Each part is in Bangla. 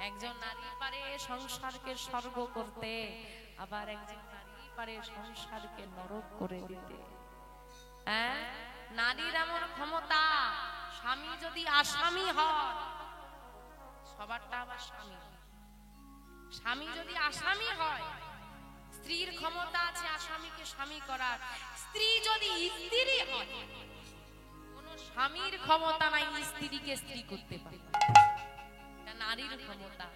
একজন নারী পারে সংসারকে স্বর্গ করতে, আবার একজন নারী পারে সংসারকে নরক করে দিতে। হ্যাঁ, নারীর এমন ক্ষমতা, স্বামী যদি আসামি হয়, সবারটা আবার স্বামী, স্বামী যদি আসামি হয়, স্ত্রীর ক্ষমতা আছে আসামিকে স্বামী করার। স্ত্রী যদি স্ত্রী হয়, কোন স্বামীর ক্ষমতা নাই স্ত্রীকে স্ত্রী করতে পারে। এটা নারীর ক্ষমতা।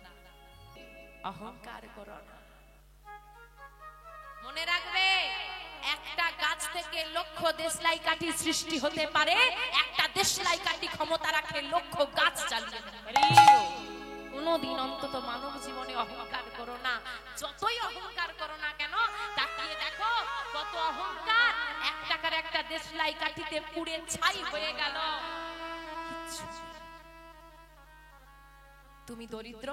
অহংকার করো না। মনে রাখবে, একটা গাছ থেকে লক্ষ দেশলাই কাঠি সৃষ্টি হতে পারে, একটা দেশলাই কাঠি ক্ষমতা রাখে লক্ষ গাছ জ্বালিয়ে দিতে পারে। কোনদিন অন্তত মানব জীবনে অহংকার করো না। যতই অহংকার করো না কেন, তাকিয়ে দেখো কত অহংকার এক টাকার একটা দেশলাই কাঠিতে পুড়ে ছাই হয়ে গেল। তুমি দরিদ্র,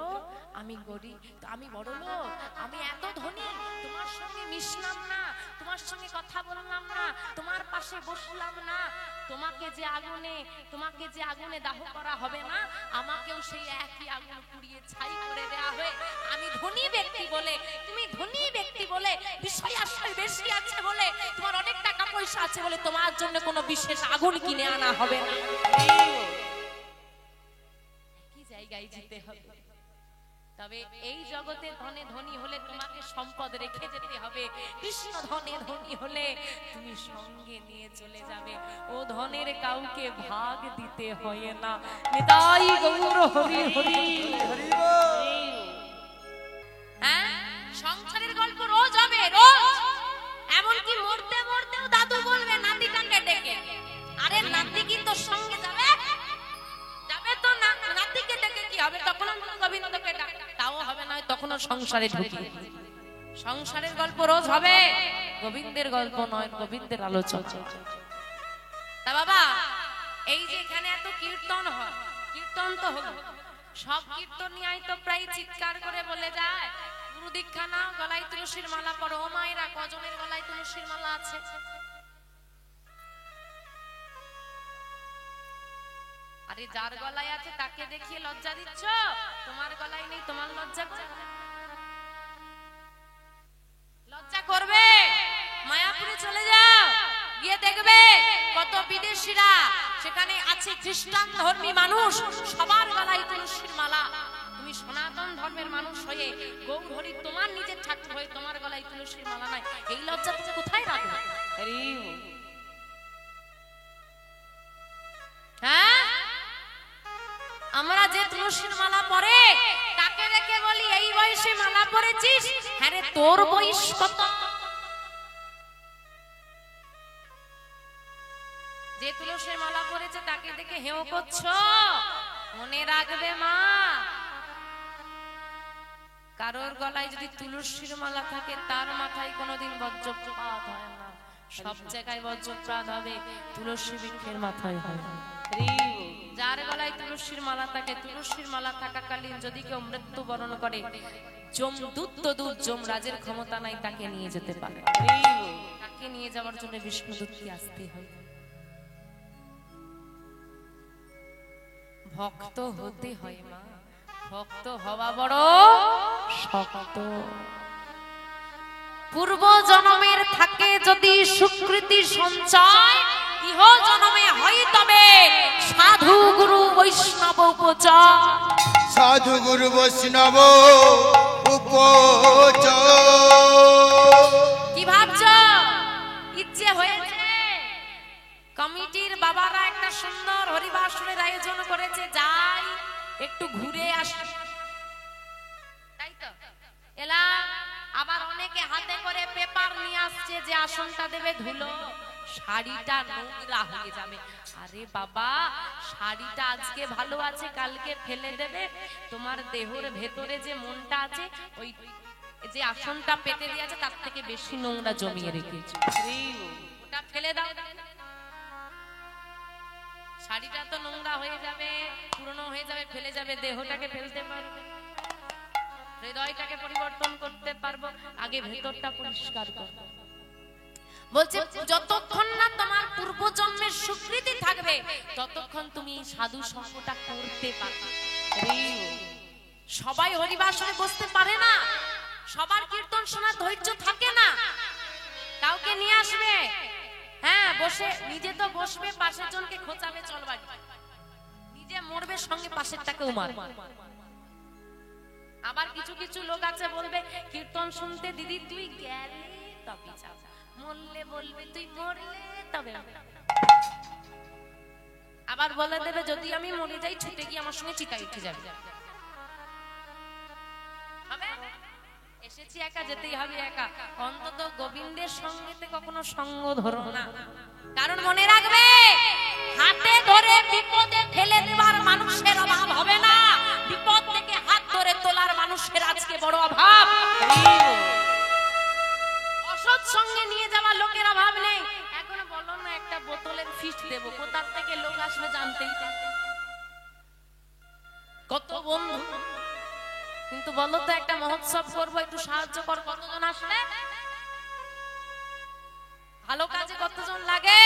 আমি গরিব, আমি বড়লোক, আমি এত ধনী, তোমার সঙ্গে মিশলাম না, তোমার সঙ্গে কথা বললাম না, তোমার পাশে বসলাম না, তোমাকে যে আগুনে দাহ করা হবে না, আমাকেও সেই একই আগুন পুড়িয়ে ছাই করে দেয়া হয়। আমি ধনী ব্যক্তি বলে, তুমি ধনী ব্যক্তি বলে, বিষয় আশয় বেশি আছে বলে, তোমার অনেক টাকা পয়সা আছে বলে তোমার জন্য কোনো বিশেষ আগুন কিনে আনা হবে না। জায়গায় যেতে হবে। তবে এই জগতে ধনে ধনী হলে তোমাকে সম্পদ রেখে যেতে হবে। কৃষ্ণ ধনে ধনী হলে তুমি সঙ্গে নিয়ে চলে যাবে। ও ধনের কাউকে ভাগ দিতে হয় না। নিতাই গৌর হরি হরি হরি বল। হ্যাঁ, সংসারের গল্প রোজ হবে, রোজ। এমনকি মরতে মরতেও দাদু বলবে নাতিটাকে ডেকে, আরে নাতি কি তোর সঙ্গে যাবে? যাবে তো না, নাতিকে ডেকে কি হবে? তখন গোবিন্দকে ডাক, তাও হবে না, তখন সংসারে ঢুকি। সংসারের গল্প রোজ হবে, গোবিন্দের গল্প নয়, গোবিন্দের আলোচনা। তা বাবা, এই যে এখানে এত কীর্তন হয়, কীর্তন তো হলো, সব কীর্তনিয়াই তো প্রায় চিৎকার করে বলে যায় গুরু দীক্ষা নাও, গলায় তুলসীর মালা পরো। ও মায়েরা, কজনের গলায় তুলসীর মালা আছে? আরে যার গলায় আছে তাকে দেখিয়ে লজ্জা দিচ্ছ? তোমার গলায় নেই, তোমার লজ্জা করবে? লজ্জা করবে? মায়াপুরে চলে যাও, গিয়ে দেখবে কত বিদেশিরা সেখানে আছে, খ্রিস্টান ধর্মী মানুষ, সবার গলায় তুলসীর মালা। তুমি সনাতন ধর্মের মানুষ হয়ে, গৌর হরি তোমার নিজের ঠাকুর হয়ে তোমার গলায় তুলসীর মালা নাই, এই লজ্জা তুমি কোথায় রাখবে? হ্যাঁ, আমরা যে তুলসীর মালা পরে তাকে দেখে বলি এই বয়সে মালা পরেছিস? হ্যাঁ রে, তোর বয়স কত? যে তুলসীর মালা পরেছে তাকে দেখে হেও করছো? মনে রাখবে মা, কারোর গলায় যদি তুলসীর মালা থাকে তার মাথায় কোনোদিন বজ্রপাত হয় না। সব জায়গায় বজ্রপাত হবে, তুলসী বৃক্ষের মাথায় হয়। যার গলায় তুলসীর মালা থাকে, তুলসীর মালা থাকাকালীন যদি কেউ মৃত্যুবরণ করে, যমদূত যমরাজের ক্ষমতা নাই তাকে নিয়ে যেতে পারে। তাকে নিয়ে যাওয়ার জন্য বিষ্ণুদূতকে আসতে হয়। ভক্ত হতে হয় মা, ভক্ত হওয়া বড় শক্ত। পূর্ব জন্মের থাকে যদি সুকৃতি সঞ্চয়, ইহ জন্মে হয় তবে সাধু গুরু বৈষ্ণব উপচয়। সাধু গুরু বৈষ্ণব উপচয়। কি ভাবছো? ইচ্ছে হয়েছে? কমিটির বাবারা একটা সুন্দর হরিবাসরের আয়োজন করেছে, যাই একটু ঘুরে আসি, তাই তো এলাম। আবার অনেকে হাতে করে পেপার নিয়ে আসছে যে আসনটা দেবে ধুলো, শাড়িটা নোংরা হয়ে যাবে। আরে বাবা, শাড়িটা আজকে ভালো আছে, কালকে ফেলে দেবে। তোমার দেহের ভেতরে যে মনটা আছে, ওই যে আসনটা পেতে দিয়ে আছে তার থেকে বেশি নোংরা জমিয়ে রেখেছে, ওটা ফেলে দাও। শাড়িটা তো নোংরা হয়ে যাবে, পুরনো হয়ে যাবে, ফেলে যাবে, দেহটাকে ফেলতে পারবে, হৃদয়টাকে পরিবর্তন করতে পারবো, আগে ভেতরটা পরিষ্কার করবো। বলছে যতক্ষণ না তোমার পূর্বজন্মের স্বীকৃতি থাকবে ততক্ষণ তুমি সাধু সঙ্গটা করতে পারবে। সবাই হরিবাসরে বসতে পারে না, সবার কীর্তন শোনার ধৈর্য থাকে না। কাউকে নিয়ে আসবে, হ্যাঁ বসে নিজে তো বসবে, পাশের জনকে খোঁচাবে চল বাড়ি, নিজে মরবে সঙ্গে পাশেরটাকেও মারবে। আবার কিছু কিছু লোক আছে বলবে কীর্তন শুনতে দিদি তুই গেলে তবে যাব, মরলে বলবে তুই মরলে তবে। আবার বলে দেবে যদি আমি মরে যাই ছুটে গিয়ে আমার সঙ্গে চিতায় উঠে যাবে। এসেছি একা, যেতেই হবে একা। অন্তত গোবিন্দের সঙ্গেতে কখনো সঙ্গ ধরো না, কারণ মনে রাখবে হাতে ধরে বিপদে ফেলে দেওয়ার মানুষের অভাব হবে না, বিপদ থেকে হাত ধরে তোলার মানুষের আজকে বড় অভাব। অসৎ সঙ্গে নিয়ে যাওয়া লোকের অভাব নেই। এখন বলো না একটা বোতলের ফিস্ট দেবো, কোথার থেকে লোক আসবে জানতেই কত বন্ধু, কিন্তু বলো তো একটা মহোৎসব করবো একটু সাহায্য কর, কতজন আসলে? ভালো কাজে কতজন লাগে?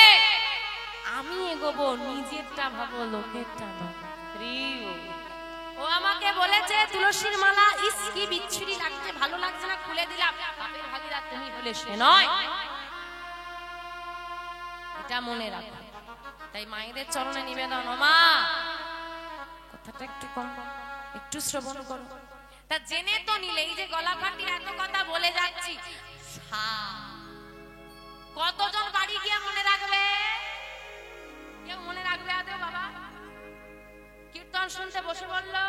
আমি এগোবো, নিজেরটা ভাবো লোকেরটা না। ও আমাকে বলেছে তুলসীর মালা ইস কি বিচ্ছিরি লাগছে, ভালো লাগছে না, খুলে দিলাম। বাপের ভাগিরা তুমি বলে সে নয়, এটা মনে রাখো। তাই মায়েদের চরণে নিবেদন, ও মা কথাটা একটু কম, একটু শ্রবণ করো। তা জেনে তো নিলে এই যে গলা ফাটি এত কথা বলে যাচ্ছি, কতজন বাড়ি গিয়ে মনে রাখবে? কেউ মনে রাখবে আদৌ বাবা? কীর্তন শুনতে বসে বললো,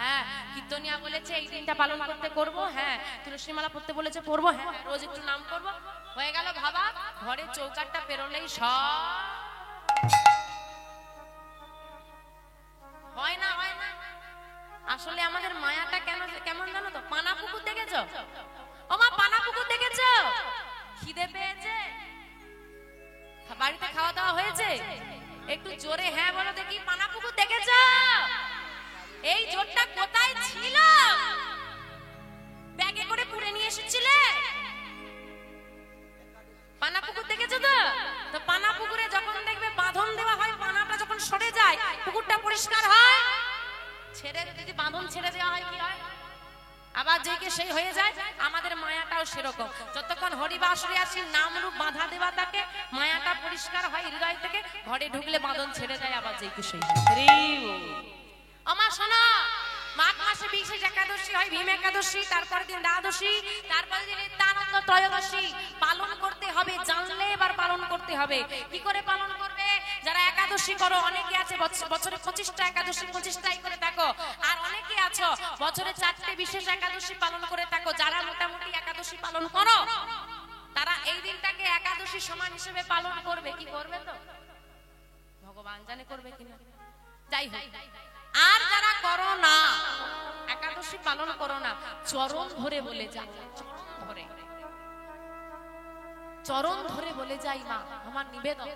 হ্যাঁ কীর্তনিয়া বলেছে এই দিনটা পালন করতে করব, হ্যাঁ তুলসী মালা পড়তে বলেছে পড়বো, হ্যাঁ রোজ একটু নাম করব, হয়ে গেল ভাবা। ঘরে চৌকাটটা পেরোলেই সব হয় না, হয় না। আসলে আমাদের মায়াটা কেমন জানো তো? পানা পুকুর দেখেছো? ও মা পানা পুকুর দেখেছো? খিদে পেয়েছে, বাড়িতে খাওয়া দাওয়া হয়েছে, একটু জোরে হ্যাঁ বলো দেখি। পানা পুকুর দেখেছো? এই জোরটা কোথায় ছিল? ব্যাগে করে পুরে নিয়ে এসেছিলে? পানা পুকুর দেখেছো তো? তো পানা পুকুরে যখন দেখবে বাঁধন দেওয়া হয়, পানাটা যখন সরে যায় পুকুরটা পরিষ্কার হয়। ছেড়ে যদি বাঁধন ছেড়ে দেওয়া হয় কি হয়? আবার যেকে সেই হয়ে যায়। আমাদের মায়াটাও সেরকম, যতক্ষণ হরিবাসরে আসি নাম রূপ বাঁধা দেওয়া থাকে, মায়াটা পরিষ্কার হয় হৃদয় থেকে, ঘরে ঢুকলে বাঁধন ছেড়ে যায়, আবার যেকে সেই। আমার শোনো, মাঘ মাসে বিশেষ একাদশী হয়, ভীম একাদশী, তারপর দিন দ্বাদশী, তারপর দিন নিত্যানন্দ ত্রয়োদশী। পালন করতে হবে, জানলে এবার পালন করতে হবে। কি করে পালন করবে? যারা একাদশী করো, অনেকে আছে বছরে 25টা একাদশী 25টাই করে থাকো, আর অনেকে আছো বছরে 4টে বিশেষ একাদশী পালন করে থাকো। যারা মোটামুটি একাদশী পালন করো তারা এই দিনটাকে একাদশী সমান হিসেবে পালন করবে। কি করবে তো ভগবান জানে করবে কিনা, যাই হোক। আর যারা করো না, একাদশী পালন করো না, চরণ ধরে বলে যাই, চরণ ধরে বলে যাই মা আমার নিবেদন,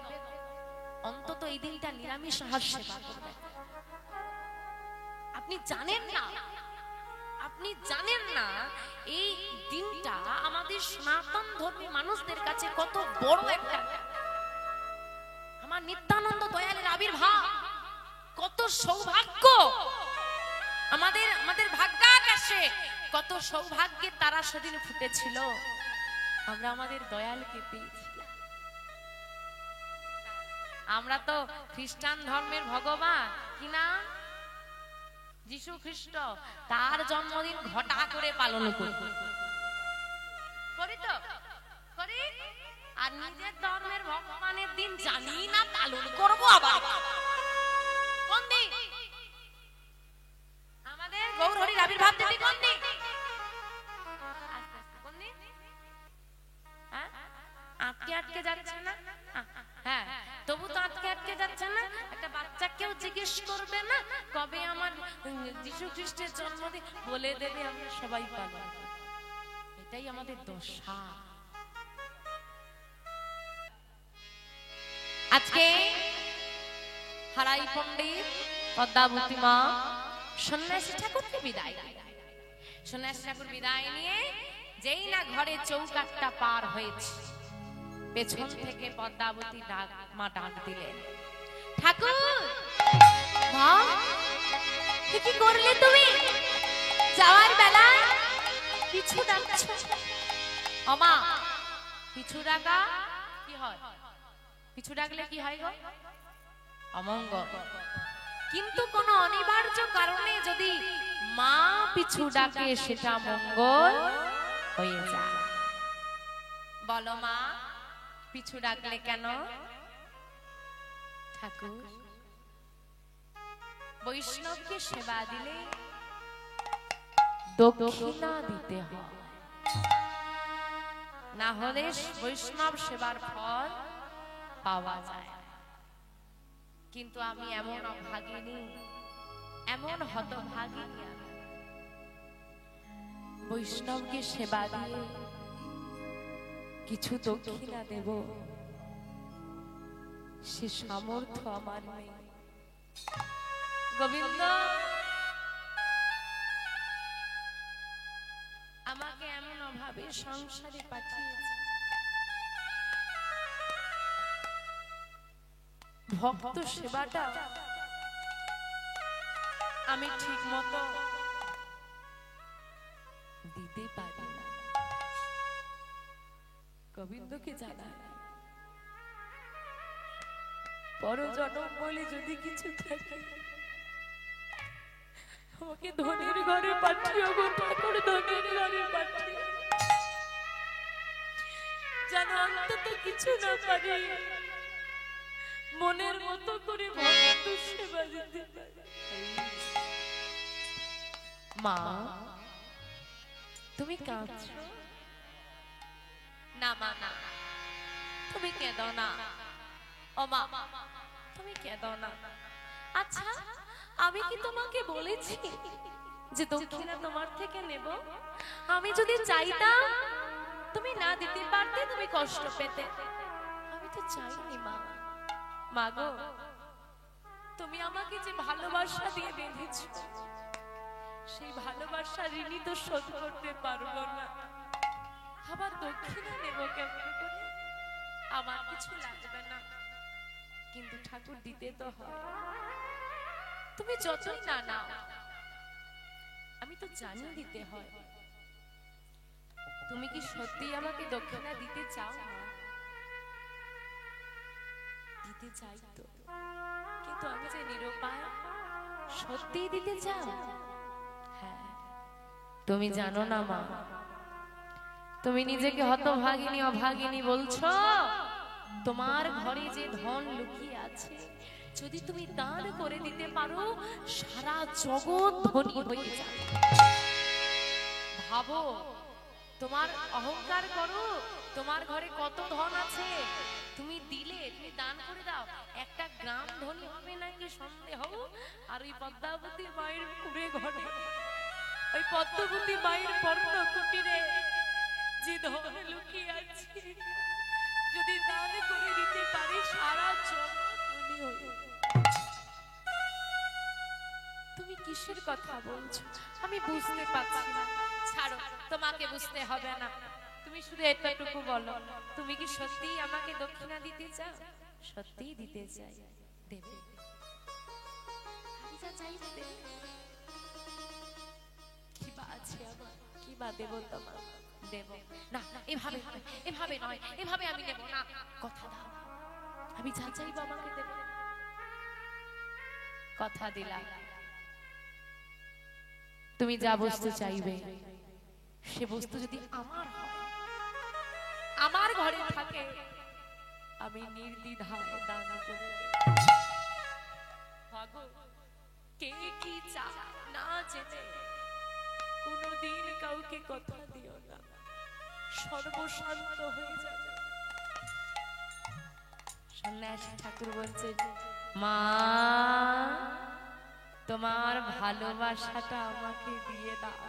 অন্তত এই দিনটা নিরামিষ আহার সেবা করবে। আপনি জানেন না, আপনি জানেন না এই দিনটা আমাদের সনাতন ধর্মী মানুষদের কাছে কত বড় একটা, আমার নিত্যানন্দ দয়ালের আবির্ভাব, কত সৌভাগ্য আমাদের ভাগ্যাকাশে, কত সৌভাগ্যের তারা সেদিন ফুটেছিল। আমরা আমাদের দয়ালকে পেয়েছিলাম। আমরা তো খ্রিস্টান ধর্মের ভগবান কি নাম, যিশু খ্রিস্ট, তার জন্মদিন ঘটা করে পালন করি তো করি, আর নিজের ধর্মের ভগবানের দিন জানি না পালন করবো। আবার কোন দিন আমাদের গৌর হরির আবির্ভাব তিথি? কোন দিন? কোন দিন? আটকে আটকে যাচ্ছে না? হ্যাঁ, তবু তো আটকে যাচ্ছে না। একটা বাচ্চাকেও জিজ্ঞেস করবে না কবে আমার যিশু খ্রিস্টের জন্মদিন, বলে দেবে আমরা সবাই পালন। এটাই আমাদের দশা। আজকে হারাই পণ্ডিত পদ্মাবতী মা সন্ন্যাসী ঠাকুরকে বিদায়, সন্ন্যাসী ঠাকুর বিদায় নিয়ে যেই না ঘরে চৌকাটটা পার হয়েছে, পেছন থেকে পদ্মাবতী মা ডাক দিলেন, ঠাকুর মা কি করলে তুমি? যাওয়ার বেলায় পিছু ডাকছো। ওমা, পিছু ডাকা কি হয়? পিছু ডাকলে কি হয় গো? অমঙ্গল। কিন্তু কোন অনিবার্য কারণে যদি মা পিছু ডাকে সেটা মঙ্গল হয়ে যায়। বলো মা, পিছু ডাকলে কেন? ঠাকুর, বৈষ্ণবকে সেবা দিলে দক্ষিণা দিতে হয়, না হলে বৈষ্ণব সেবার ফল পাওয়া যায়। কিন্তু আমি এমন অভাগিনী, এমন হতভাগিনী, আমি বৈষ্ণবকে সেবা দিয়ে কিছু দক্ষিণা দেব সে সামর্থ্য আমার নেই। গোবিন্দ আমাকে এমন অভাবে সংসারে পাঠিয়েছে, ভক্ত সেবাটা আমি ঠিক মতো দিতে পারি না। গোবিন্দকে জানাই, পরজনম বলে যদি কিছু থাকে আমাকে ধনের ঘরে পাঠিও গো ঠাকুর, ধনের ঘরে পাঠিও, যেন অন্তত কিছু না পারি মনের মতো করে ভক্ত সেবা দিতে পারি। মা, তুমি কাঁদছো? না মা, না, তুমি কেঁদো না। ও মা, তুমি কেঁদো না। আচ্ছা, আমি কি তোমাকে বলেছি যে দক্ষিণা তোমার থেকে নেব? আমি যদি চাইতাম তুমি না দিতে পারতে, তুমি কষ্ট পেতে। আমি তো চাইনি মা। মা গো, তুমি আমাকে যে ভালোবাসা দিয়ে বেঁধেছো, সেই ভালোবাসা ঋণী তো শোধ করতে পারবো না। আবার দক্ষিণা নেব কেমন করে? আমার কিছু লাগবে না, কিন্তু ঠাকুর দিতে তো হয়। তুমি যতই না নাও, আমি তো জানি দিতে হয়। তুমি কি সত্যি আমাকে দক্ষিণা দিতে চাও না? দিতে চাই তো, কিন্তু আমি যে নিরুপায়। সত্যি দিতে চাও? হ্যাঁ। তুমি জানো না মা, তুমি নিজেকে হতভাগিনী অভাগিনী বলছো। তোমার ঘরে যে ধন লুকিয়ে আছে, যদি তুমি দান করে দিতে পারো, সারা জগৎ ধনী হয়ে যাবে। ভাবো, তোমার অহংকার করো, তোমার ঘরে কত ধন আছে, তুমি দিলে, তুমি দান করে দাও, একটা গ্রাম ধনী হবে নাকি সন্দেহ। আর ওই পদ্মাবতী মায়ের কুড়ে ঘরে, ওই পদ্মাবতী মায়ের পর্ণ কুটিরে যে ধন লুকিয়ে আছে, যদি দান করে দিতে পারি, সারা জগৎ ধনী হয়ে। তুমি কিসের কথা বলছো? আমি বুঝতে পারছি না। ছাড়ো, তোমাকে বুঝতে হবে না। তুমি শুধু এতটুকু বলো, তুমি কি সত্যিই আমাকে দক্ষিণা দিতে চাও? সত্যিই দিতে চাই, দেবে? আমি যা চাই দেবে। কি বা আছে আমার, কি বা দেব তোমার? দেব না, এভাবে এভাবে নয়, এভাবে আমি দেব না। কথা দাও, আমি যা চাইবো আমাকে দেবে। কথা দিলাম। তুমি যা বস্তু চাইবে, সে বস্তু যদি আমার হয়, আমার ঘরে থাকে, আমি নির্দ্বিধায় দান করে দেব। ভাগো, কে কি চায় না জেনে কোনদিন কাউকে কথা দিও না, সর্বশান্ত হয়ে যাবে। সন্ন্যাসী ঠাকুর বলছে, মা তোমার ভালোবাসাটা আমাকে দিয়ে দাও।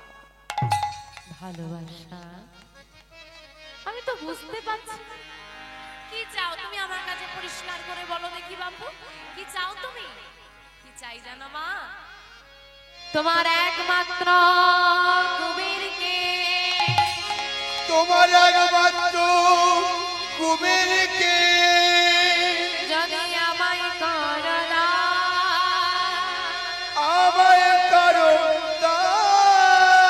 ভালোবাসা? আমি তো বুঝতে পারছি। কি চাও তুমি আমার কাছে? পরিষ্কার করে বলো দেখি বাবু, কি চাও তুমি? কি চাই জানো মা? তোমার একমাত্র কুবেরকে, তোমার একমাত্র কুবেরকে যদি আমায় করো দান, আমায় করো দান।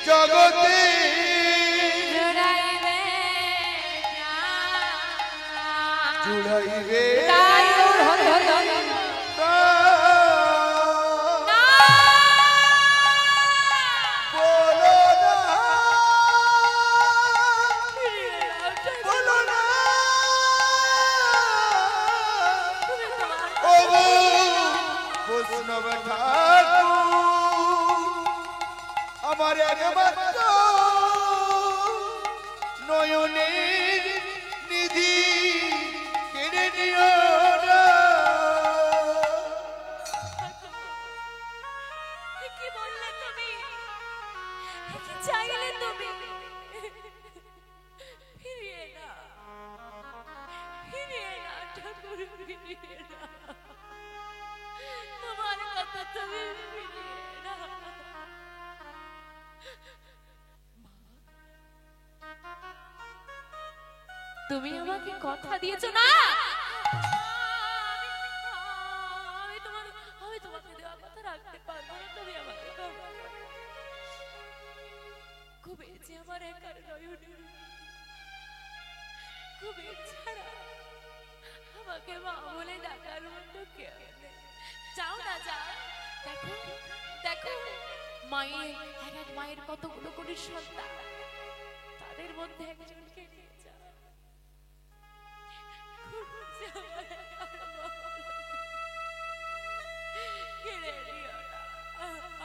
জগতে জুড়াইবে জুড়াইবে আমার একমাত্র নয়নের নিধি কেড়ে নিও না। কি বললে তুমি? কি চাইলে তুমি? ফিরিয়ে না, ফিরিয়ে না ঠাকুর, ফিরিয়ে না। তোমার কথা তুমি ফিরিয়ে না। তুমি আমাকে কথা দিয়েছো না? আমি তোমাকে দেওয়া কথা রাখতে পারবো না। তুমি আমাকে কুবের যে আমার একার নয়নের, কুবের ছাড়া আমাকে মা বলে ডাকার মতো কেউ নেই। যাও না, যাও। দেখো দেখো, মায়ের এক এক মায়ের কতগুলো করে সন্তান, তাদের মধ্যে একজনকে নিয়ে যাও। কেড়ে নিও না,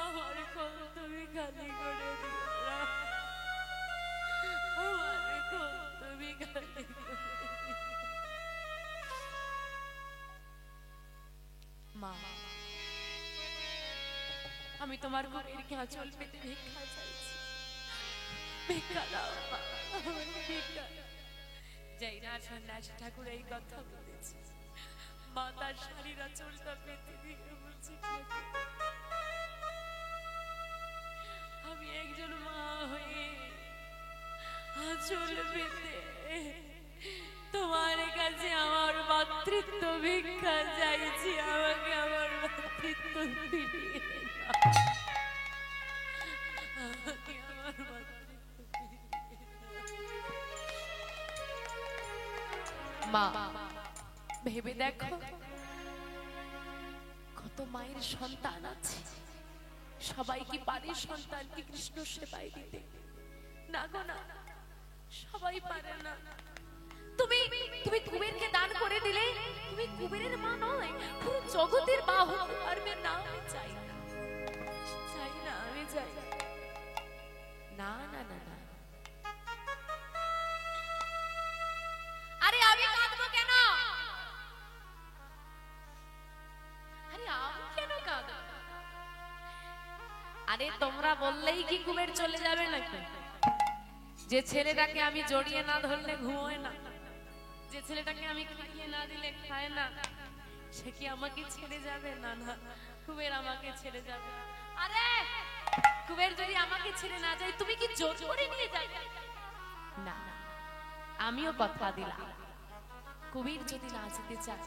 আমার কোল তুমি খালি করে দিও না, আমার কোল তুমি খালি করে দিও। মা, আমি তোমার কুবেরকে আঁচল পেতে ভিক্ষা চাইছি। ভিক্ষা দাও মা, আমার ভিক্ষা। যাই না সন্ন্যাসী ঠাকুর এই কথা বলেছে, মা তার শাড়ির আঁচলটা পেতে দিয়ে বলছে, আমি একজন মা হয়ে আঁচল পেতে তোমার কাছে আমার মাতৃত্ব ভিক্ষা চাইছি। আমাকে আমার মাতৃত্ব ফিরিয়ে দাও, আমাকে আমার মাতৃত্ব ফিরিয়ে দাও। মা, ভেবে দেখো, কত মায়ের সন্তান আছে, সবাই কি পারে সন্তানকে কৃষ্ণ সেবায় দিতে? না গো না, সবাই পারে না। তুমি তুমি কুবেরকে দান করে দিলে, তুমি কুবেরের মা নয়, পুরো জগতের মা হতে পারবে না। আমি চাই না, চাই না, আমি চাই না। না না না, আরে আমি কাঁদবো কেন? আরে আমি কেন কাঁদবো? আরে তোমরা বললেই কি কুবের চলে যাবে নাকি? যে ছেলেটাকে আমি জড়িয়ে না ধরলে ঘুমোয় না, যে ছেলেটাকে আমি খাইয়ে না দিলে খায় না, সে কি আমাকে ছেড়ে যাবে? না না, কুবের আমাকে ছেড়ে যাবে। আরে কুবের যদি আমাকে ছেড়ে না যায়, তুমি কি জোর করে নিয়ে যাবে? না, আমিও কথা দিলাম, কুবের যদি না যেতে চায়,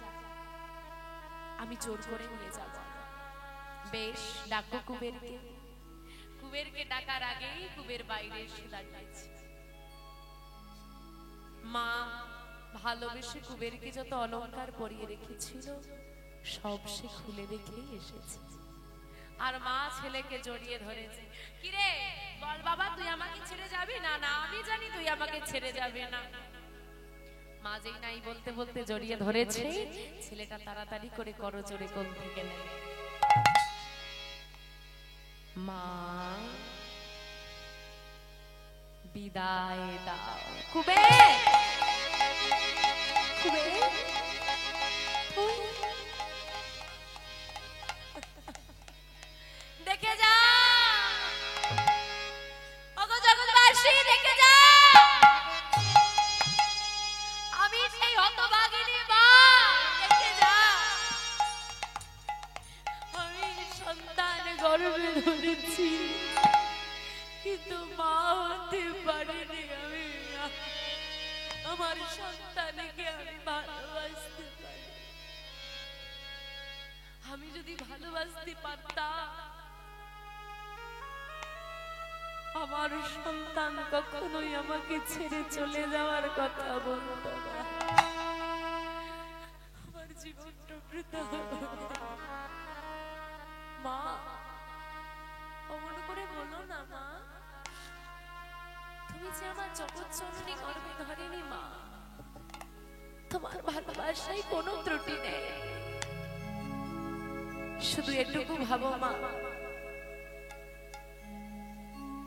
আমি জোর করে নিয়ে যাব। বেশ, ডাকো কুবেরকে। কুবেরকে ডাকার আগেই কুবের বাইরে এসে দাঁড়িয়েছে। মা ভালোবেসে কুবেরকে যত অলংকার পরিয়ে রেখেছিল, সব সে খুলে রেখেই এসেছে। আর মা ছেলেকে জড়িয়ে ধরেছে। কিরে বল বাবা, তুই আমাকে ছেড়ে যাবি? না না, আমি জানি তুই আমাকে ছেড়ে যাবে না। মা যেই নাই বলতে বলতে জড়িয়ে ধরেছে, ছেলেটা তাড়াতাড়ি করে করজোড়ে কোল থেকে নেয়। মা বিদায় দাও। কুবের, কুবের দেখে যা, ওগো জগৎবাসী দেখে যা, আমি সেই হতভাগিনী মা। দেখে যা, আমি সন্তান গর্ভে ধরেছি, কিন্তু মা হতে পারিনি। আমি আমার সন্তানকে আমি ভালোবাসতে পারি। আমি যদি ভালোবাসতে পারতাম, আমার সন্তান কখনোই আমাকে ছেড়ে চলে যাওয়ার কথা বলতো না। আমার জীবনটা বৃথা হলো। মা, অমন করে বলো না মা, তুমি যে আমার জগৎ জননী গর্ভে ধরেনি মা, তোমার ভালোবাসায় কোনো ত্রুটি নেই। শুধু এটুকু ভাবো মা,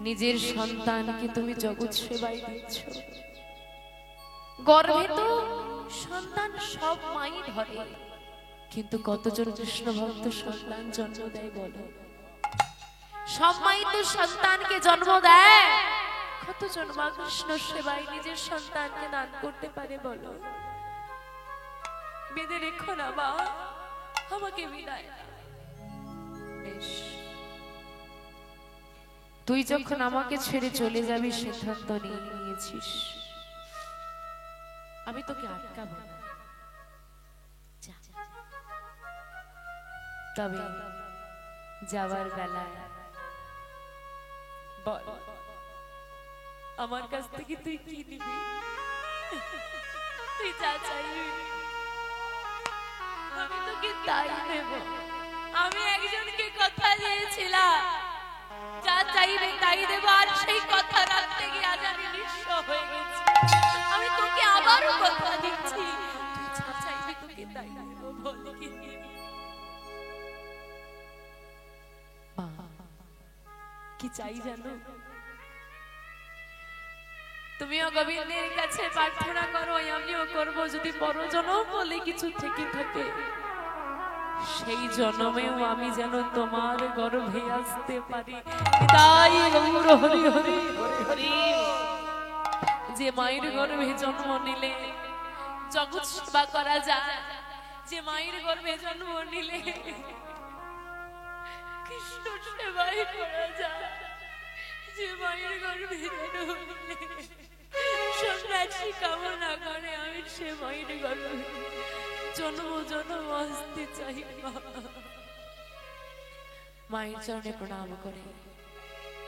নিজের সন্তানকে তুমি জগৎ সেবায় দিচ্ছ। গর্ভে তো সন্তান সব মাই ধরে, কিন্তু কতজন কৃষ্ণ ভক্ত সন্তান জন্ম দেয় বলো? সব মাই তো সন্তানকে জন্ম দেয়, কতজন মা কৃষ্ণ সেবায় নিজের সন্তানকে দান করতে পারে বলো? বেঁধে রেখো না মা, আমাকে বিদায় দাও। বেশ, তুই যখন আমাকে ছেড়ে চলে যাবি সিদ্ধান্ত নিয়ে নিয়েছিস, আমি তোকে আটকাবো না। যা। তবে যাওয়ার বেলায় বল, আমার কাছ থেকে তুই কি নিবি? তুই যা চাইবি আমি তোকে তাই দেব। আমি একজনকে কথা দিয়েছিলাম, যা চাইবে তাই দেব, আর সেই কথা রাখতে গিয়ে আজ আমি নিঃস্ব হয়ে গেছি। আমি তোকে আবারও কথা দিচ্ছি, তুই যা চাইবি তোকে তাই দেব। বল কি? মা, কি চাই জানো? তুমিও গোবিন্দের কাছে প্রার্থনা করো, আমিও করব, যদি পরজনম বলে কিছু থেকে থাকে সেই জন্মেও আমি যেন তোমার গর্ভে আসতে পারি। তাই গৌর হরি হরি হরি। যে মায়ের গর্ভে জন্ম নিলে জগৎ সেবা করা যায়, যে মায়ের গর্ভে জন্ম নিলে কৃষ্ণ সেবাই করা যায়, যে মায়ের গর্ভে জন্ম নিলে সন্ন্যাসী কামনা করে, আমি সে মায়ের গর্ভে জন্ম জন্ম আসতে চাই। মায়ের চরণে প্রণাম করে,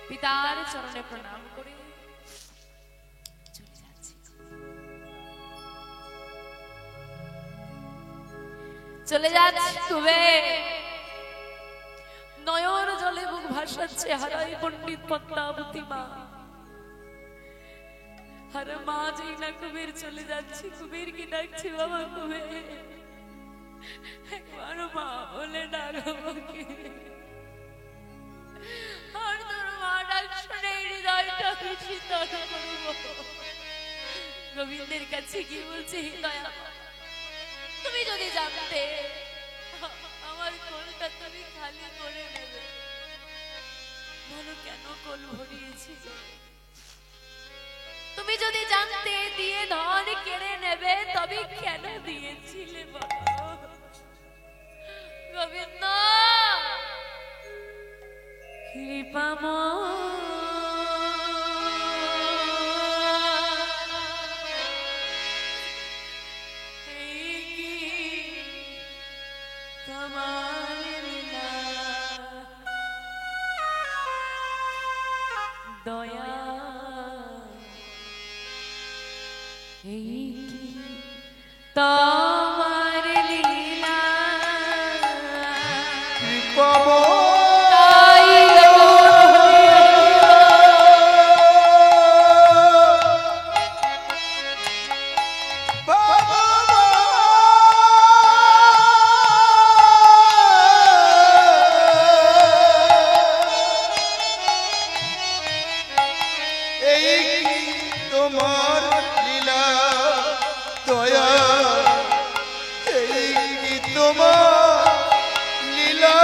পিতার চরণে প্রণাম করে চলে যাচ্ছি। চলে যাচ্ছি তবে নয়ন জলে মুখ ভাসাচ্ছে হারাই পণ্ডিত পদ্মাবতী মা। আর মা যেই না কুবের চলে যাচ্ছি, কুবের কি ডাকছি, বাবা কুবের একবার মা বলে ডাকবাকে। আর তোর মা ডাক শুনে হৃদয়টা শীতল করব। গোবিন্দের কাছে কি বলছে, দয়া তুমি যদি জানতে আমার কোলটা তুমি খালি করে নেবে, বলো কেন কোল ভরিয়েছি? তুমি যদি জানতে দিয়ে ধন কেড়ে নেবে তবে কেন দিয়েছিলে বলো? গোবিন্দ কৃপাময় দয়া তোমার লীলা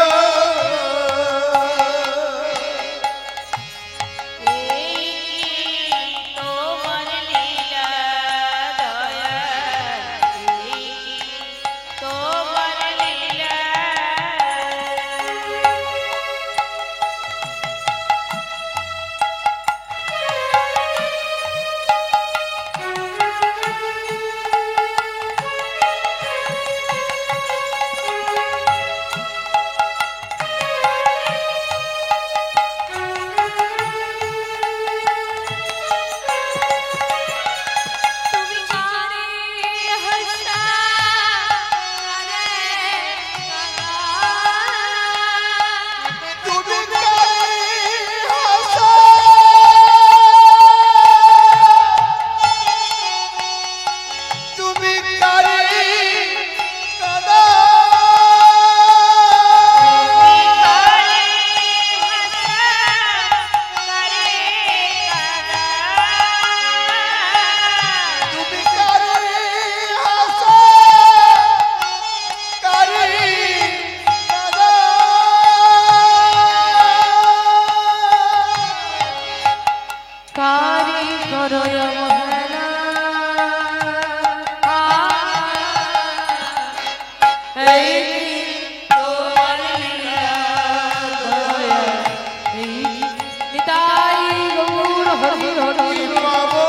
এই তোমার লীলা দয়া, এই নিতাই গৌর হরি হরি পাবো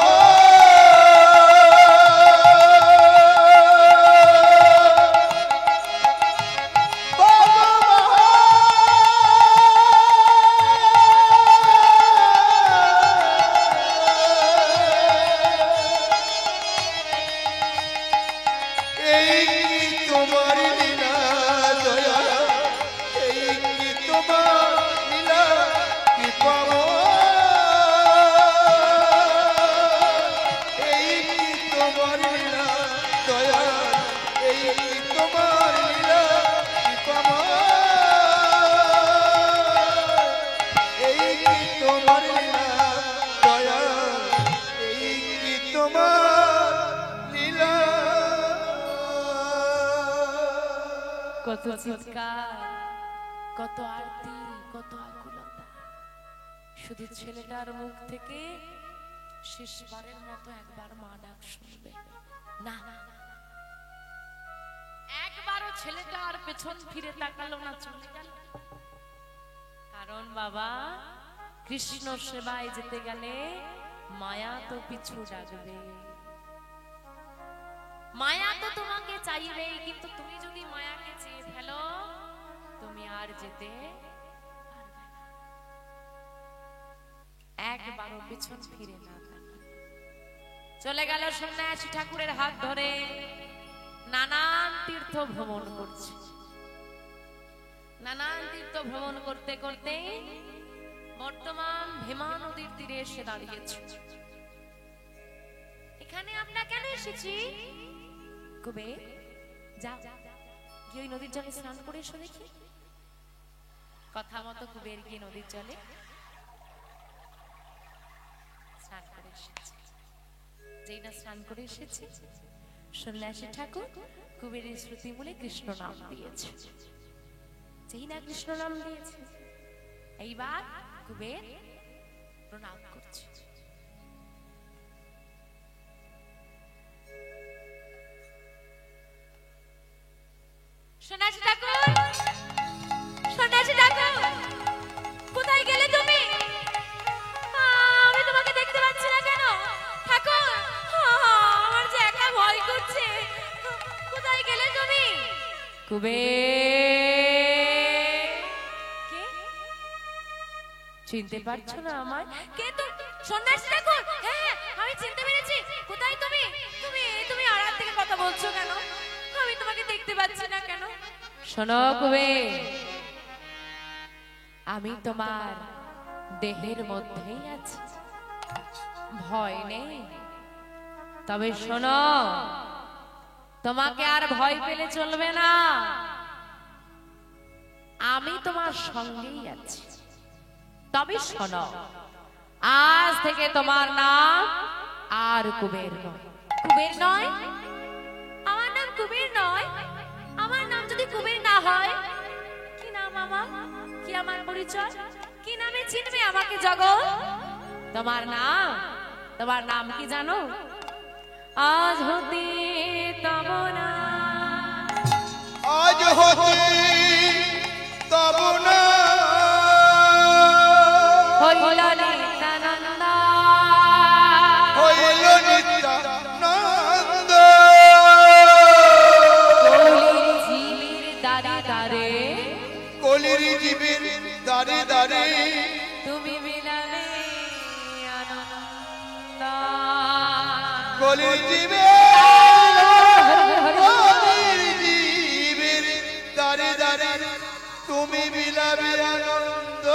কত চিৎকার, কত আরতি, কত আকুলতা। শুধু ছেলেটার মুখ থেকে শেষবারের মতো একবার মা ডাক শুনবে না। একবারও ছেলেটা আর পেছন ফিরে তাকালো না, চলে গেল। কারণ বাবা, কৃষ্ণ সেবায় যেতে গেলে মায়া তো পিছু ডাকবে, মায়া তো তোমাকে চাইবেই। কিন্তু তুমি যদি মায়াকে চেয়ে ফেলো, তুমি আর যেতে পারবে না। একবারও পিছন ফিরে না চলে গেল। সন্ন্যাসী ঠাকুরের হাত ধরে নানান তীর্থ ভ্রমণ করছে। নানান তীর্থ ভ্রমণ করতে করতে বর্তমান ভীমা নদীর তীরে এসে দাঁড়িয়েছে। এখানে আমরা কেন এসেছি? কুবের, যা গিয়ে ওই নদীর জলে স্নান করে এসো দেখি। কথা মতো কুবের গিয়ে নদীর জলে স্নান করে এসেছে। যেই না স্নান করে এসেছে, সন্ন্যাসী ঠাকুর কুবেরের শ্রুতি বলে কৃষ্ণ নাম দিয়েছে। যেই না কৃষ্ণ নাম দিয়েছে, এইবার কুবের প্রণাম করছে। সন্ন্যাসী ঠাকুর, সন্ন্যাসী ঠাকুর, কোথায় গেলে তুমি? আমি তোমাকে দেখতে পাচ্ছি না কেন ঠাকুর? আমার যে একা ভয় করছে। কোথায় গেলে তুমি? কুবের, কে? চিনতে পারছো না আমায়? কে তুমি? সন্ন্যাসী ঠাকুর, হ্যাঁ আমি চিনতে পেরেছি। কোথায় তুমি? তুমি তুমি আড়াল থেকে কথা বলছো কেন? আমি তোমাকে দেখতে পাচ্ছি না কেন? শোনো কুবের, আমি তোমার দেহের মধ্যেই আছি, ভয় নেই। তবে শোনো, তোমাকে আর ভয় পেলে চলবে না। আমি তোমার সঙ্গেই আছি। তবে শোনো, আজ থেকে তোমার নাম আর কুবের নয়। কুবের নয়? আমার নাম কুবের নয়। আমার নাম যদি কুবের না হয়, কি নাম আমার? কি আমার পরিচয়? কি নামে চিনবে আমাকে জগৎ? তোমার নাম, তোমার নাম কি জানো? আজ হতে তব না, আজ হতে তব না হইল নিত্যানন্দ, হইল নিত্যানন্দ। কলির জীবের দারে দারে, কলির জীবের দারে দারে তুমি বিলাবে আনন্দ। কলির জীবের দারে দারে তুমি বিলাবে আনন্দ।